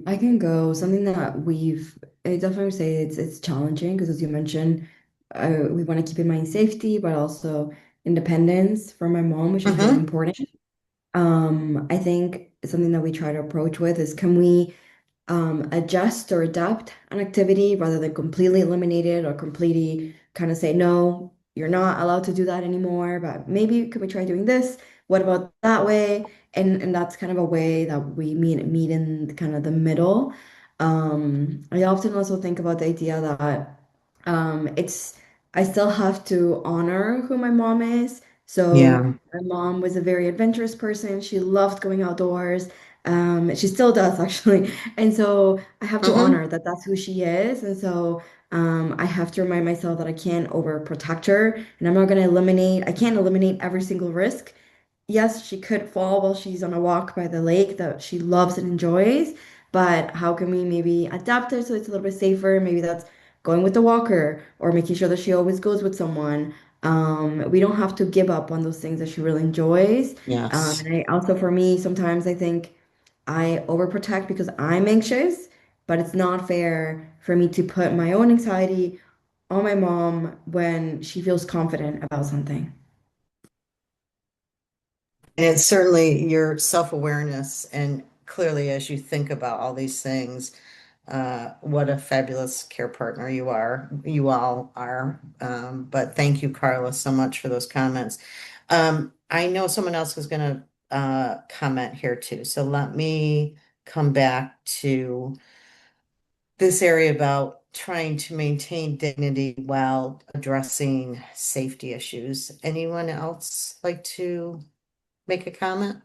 I can go. Something that I definitely would say it's challenging because as you mentioned, we want to keep in mind safety, but also independence for my mom, which is very Mm-hmm. important. I think something that we try to approach with is can we adjust or adapt an activity rather than completely eliminate it or completely kind of say, no, you're not allowed to do that anymore, but maybe could we try doing this? What about that way? And that's kind of a way that we meet in kind of the middle. I often also think about the idea that it's I still have to honor who my mom is. So Yeah. my mom was a very adventurous person. She loved going outdoors. She still does actually. And so I have to Mm-hmm. honor that that's who she is. And so I have to remind myself that I can't overprotect her and I can't eliminate every single risk. Yes, she could fall while she's on a walk by the lake that she loves and enjoys, but how can we maybe adapt it so it's a little bit safer? Maybe that's going with the walker or making sure that she always goes with someone. We don't have to give up on those things that she really enjoys. Yes. And I also, for me, sometimes I think I overprotect because I'm anxious, but it's not fair for me to put my own anxiety on my mom when she feels confident about something. And it's certainly your self-awareness, and clearly, as you think about all these things, what a fabulous care partner you are. You all are. But thank you, Carla, so much for those comments. I know someone else was going to comment here too. So let me come back to this area about trying to maintain dignity while addressing safety issues. Anyone else like to make a comment?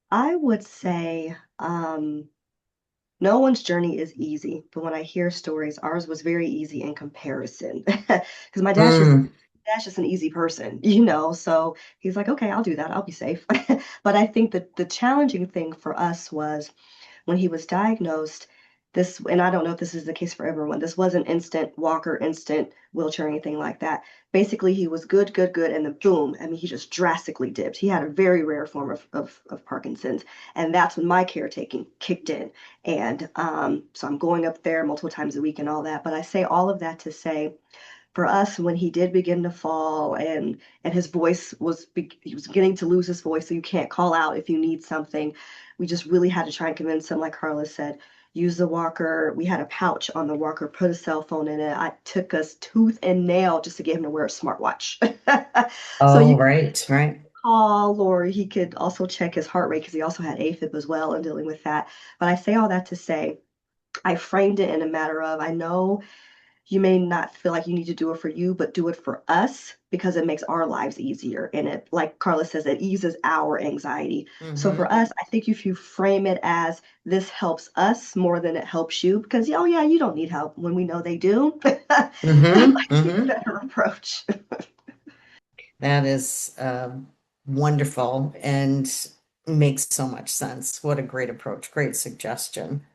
I would say no one's journey is easy, but when I hear stories, ours was very easy in comparison. Because Mm, dad's just an easy person, you know. So he's like, okay, I'll do that. I'll be safe. But I think that the challenging thing for us was when he was diagnosed, this, and I don't know if this is the case for everyone, this wasn't instant walker, instant wheelchair, anything like that. Basically, he was good, good, good, and then boom, I mean, he just drastically dipped. He had a very rare form of Parkinson's, and that's when my caretaking kicked in. And so I'm going up there multiple times a week and all that. But I say all of that to say, for us when he did begin to fall and his voice was he was beginning to lose his voice, so you can't call out if you need something. We just really had to try and convince him, like Carla said, use the walker. We had a pouch on the walker, put a cell phone in it. I took us tooth and nail just to get him to wear a smartwatch. So you oh, could right, right. call, or he could also check his heart rate because he also had AFib as well and dealing with that. But I say all that to say I framed it in a matter of, I know you may not feel like you need to do it for you, but do it for us because it makes our lives easier. And it, like Carla says, it eases our anxiety. So for Mm-hmm. us, I think if you frame it as this helps us more than it helps you, because oh yeah, you don't need help when we know they do, that Mm-hmm. might be a Mm-hmm. better approach. That is wonderful and makes so much sense. What a great approach. Great suggestion.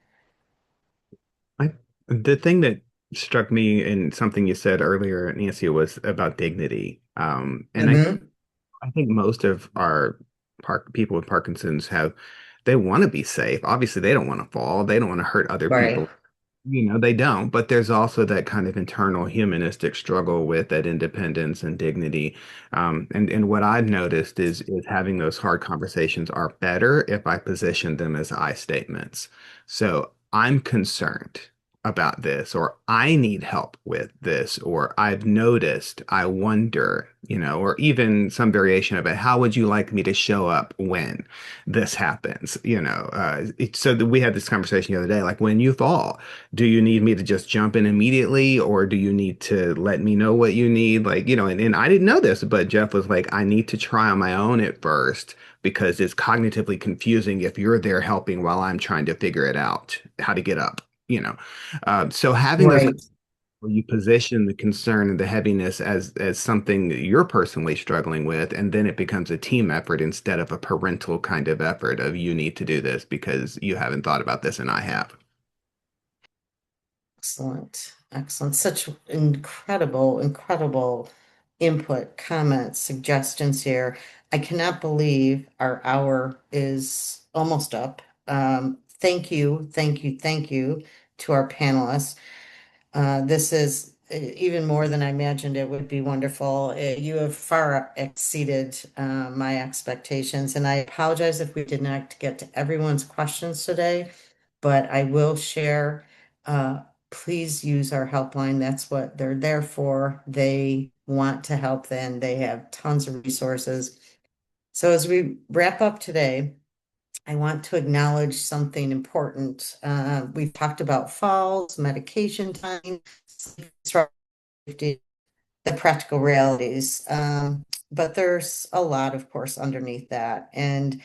I, the thing that struck me in something you said earlier, Nancy, was about dignity. And Mm-hmm. I think most of our people with Parkinson's they want to be safe. Obviously, they don't want to fall. They don't want to hurt other Right. people. They don't. But there's also that kind of internal humanistic struggle with that independence and dignity. And what I've noticed is having those hard conversations are better if I position them as I statements. So I'm concerned about this, or I need help with this, or I've noticed, I wonder, or even some variation of it. How would you like me to show up when this happens? We had this conversation the other day, like when you fall, do you need me to just jump in immediately, or do you need to let me know what you need? Like, and I didn't know this, but Jeff was like, I need to try on my own at first because it's cognitively confusing if you're there helping while I'm trying to figure it out, how to get up, so having those Right. where you position the concern and the heaviness as something that you're personally struggling with, and then it becomes a team effort instead of a parental kind of effort of you need to do this because you haven't thought about this and I have. Excellent. Excellent. Such incredible, incredible input, comments, suggestions here. I cannot believe our hour is almost up. Thank you, thank you, thank you to our panelists. This is even more than I imagined it would be wonderful. You have far exceeded my expectations, and I apologize if we did not get to everyone's questions today, but I will share. Uh, please use our helpline. That's what they're there for. They want to help, then they have tons of resources. So as we wrap up today, I want to acknowledge something important. We've talked about falls, medication time, sleep safety, the practical realities. But there's a lot, of course, underneath that. And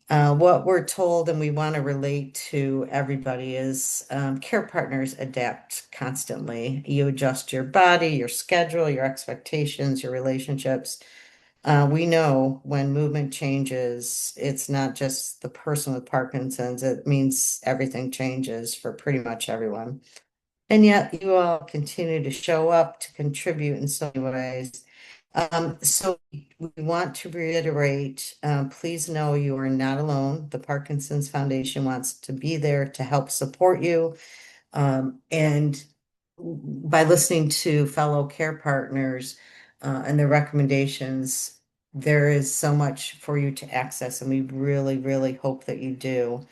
what we're told, and we want to relate to everybody, is care partners adapt constantly. You adjust your body, your schedule, your expectations, your relationships. We know when movement changes, it's not just the person with Parkinson's, it means everything changes for pretty much everyone. And yet you all continue to show up to contribute in so many ways. So we want to reiterate, please know you are not alone. The Parkinson's Foundation wants to be there to help support you. And by listening to fellow care partners and their recommendations, there is so much for you to access, and we really, really hope that you do.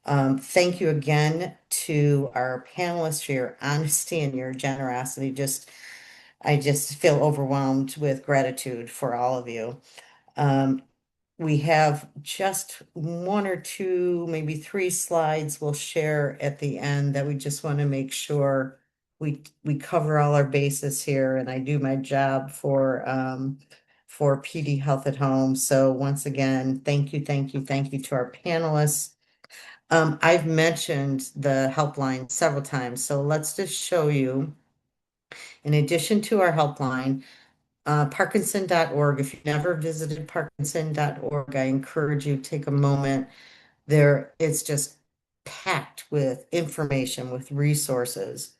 Thank you again to our panelists for your honesty and your generosity. I just feel overwhelmed with gratitude for all of you. Um, we have just one or two, maybe three slides we'll share at the end that we just want to make sure we cover all our bases here, and I do my job for PD Health at Home. So once again, thank you, thank you, thank you to our panelists. I've mentioned the helpline several times, so let's just show you, in addition to our helpline, Parkinson.org. If you've never visited Parkinson.org, I encourage you to take a moment. There, it's just packed with information, with resources.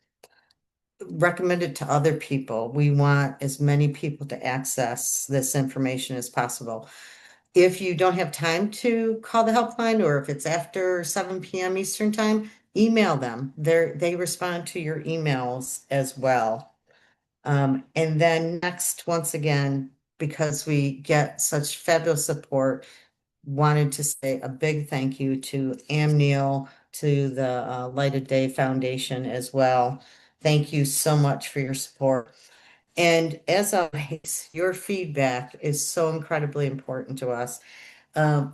Recommend it to other people. We want as many people to access this information as possible. If you don't have time to call the helpline, or if it's after 7 p.m. Eastern time, email them. They respond to your emails as well. And then next, once again, because we get such fabulous support, wanted to say a big thank you to Amneal, to the Light of Day Foundation as well. Thank you so much for your support. And as always, your feedback is so incredibly important to us.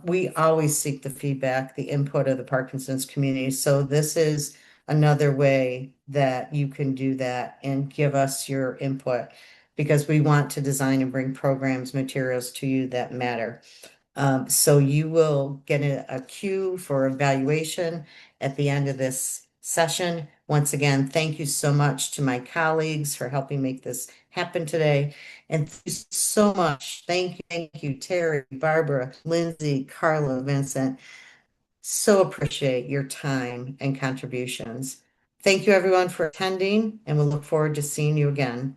We always seek the feedback, the input of the Parkinson's community. So this is another way that you can do that and give us your input, because we want to design and bring programs, materials to you that matter. So you will get a cue for evaluation at the end of this session. Once again, thank you so much to my colleagues for helping make this happen today. And thank you so much. Thank you, Terry, Barbara, Lindsay, Carla, Vincent. So appreciate your time and contributions. Thank you, everyone, for attending, and we'll look forward to seeing you again.